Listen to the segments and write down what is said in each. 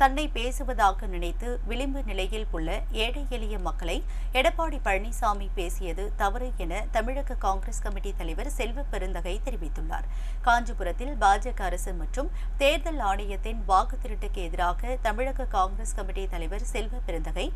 தன்னை பேசுவதாக நினைத்து விளிம்பு நிலையில் உள்ள ஏழை எளிய மக்களை எடப்பாடி பழனிசாமி பேசியது தவறு என தமிழக காங்கிரஸ் கமிட்டி தலைவர் செல்வ பெருந்தகை தெரிவித்துள்ளார். காஞ்சிபுரத்தில் பாஜக அரசு மற்றும் தேர்தல் ஆணையத்தின் வாக்கு திருட்டுக்கு எதிராக தமிழக காங்கிரஸ் கமிட்டி தலைவர் செல்வ பெருந்தகை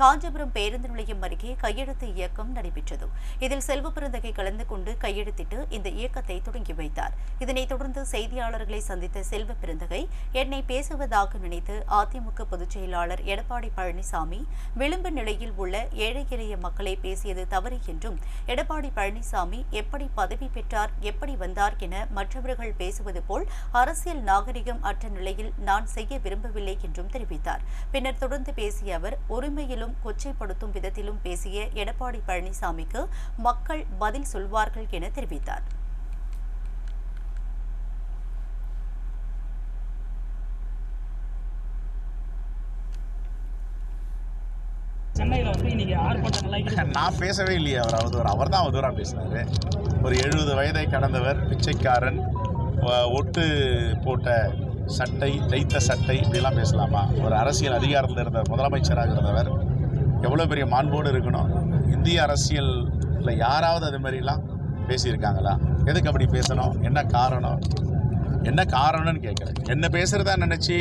காஞ்சிபுரம் பேருந்து நிலையம் அருகே கையெழுத்து இயக்கம் நடைபெற்றது. இதில் செல்வ பெருந்தகை கலந்து கொண்டு கையெழுத்திட்டு இந்த இயக்கத்தை தொடங்கி வைத்தார். இதனைத் தொடர்ந்து செய்தியாளர்களை சந்தித்த செல்வ பெருந்தகை, என்னை பேசுவதாக நினைத்து அதிமுக பொதுச் செயலாளர் எடப்பாடி பழனிசாமி விளிம்பு நிலையில் உள்ள ஏழை எளிய மக்களை பேசியது தவறு என்றும், எடப்பாடி பழனிசாமி எப்படி பதவி பெற்றார், எப்படி வந்தார் என மற்றவர்கள் பேசுவது போல் அரசியல் நாகரிகம் அற்ற நிலையில் நான் செய்ய விரும்பவில்லை என்றும் தெரிவித்தார். பின்னர் தொடர்ந்து பேசிய அவர், உரிமையிலும் கொச்சைப்படுத்தும் விதத்திலும் பேசிய எடப்பாடி பழனிசாமிக்கு மக்கள் பதில் சொல்வார்கள் என தெரிவித்தார். நான் பேசவே இல்லையே. அவர் தான் அவதூறா பேசினாரு. ஒரு 70 வயதை கடந்தவர், பிச்சைக்காரன், ஒட்டு போட்ட சட்டை, தைத்த சட்டை, இப்படிலாம் பேசலாமா? ஒரு அரசியல் அதிகாரத்தில் இருந்த முதலமைச்சராக இருந்தவர் எவ்வளோ பெரிய மாண்போடு இருக்கணும். இந்திய அரசியலில் யாராவது அது மாதிரிலாம் பேசியிருக்காங்களா? எதுக்கு அப்படி பேசணும்? என்ன காரணம்னு கேட்குறேன். என்ன பேசுகிறதா நினச்சி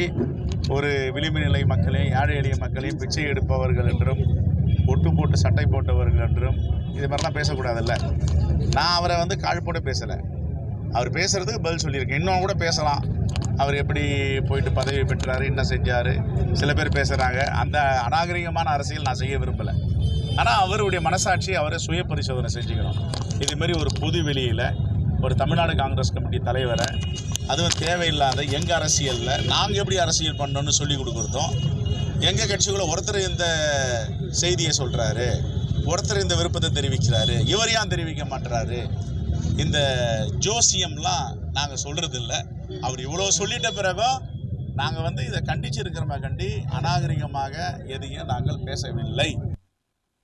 ஒரு விளிம்பு நிலை மக்களையும் ஏழை எளிய மக்களையும் பிச்சை எடுப்பவர்கள் என்றும் ஒட்டு போட்டு சட்டை போட்டவர்கள் என்றும் இது மாதிரிலாம் பேசக்கூடாதுல்ல. நான் அவரை கால் போட்டு பேசலை. அவர் பேசுகிறதுக்கு பதில் சொல்லியிருக்கேன். இன்னும் கூட பேசலாம். அவர் எப்படி போயிட்டு பதவி பெற்றார், என்ன செஞ்சார், சில பேர் பேசுகிறாங்க. அந்த அநாகரிகமான அரசியல் நான் செய்ய விரும்பலை. ஆனால் அவருடைய மனசாட்சி அவரை சுய பரிசோதனை செஞ்சுக்கணும். இதுமாரி ஒரு பொது வெளியில் ஒரு தமிழ்நாடு காங்கிரஸ் கமிட்டி தலைவரை, அதுவும் தேவையில்லாத எங்கள் அரசியலில் நாங்கள் எப்படி அரசியல் பண்ணோன்னு சொல்லி கொடுக்குறதும், எங்கள் கட்சிக்குள்ளே ஒருத்தர் இந்த செய்தியை சொல்கிறாரு, ஒருத்தர் இந்த விருப்பத்தை தெரிவிக்கிறாரு, இவர் ஏன் தெரிவிக்க மாட்டுறாரு, இந்த ஜோசியம்லாம் நாங்கள் சொல்கிறது இல்லை. அவர் இவ்வளோ சொல்லிட்ட பிறகும் நாங்கள் இதை கண்டிச்சிருக்கிறோமே கண்டி அநாகரிகமாக எதையும் நாங்கள் பேசவில்லை.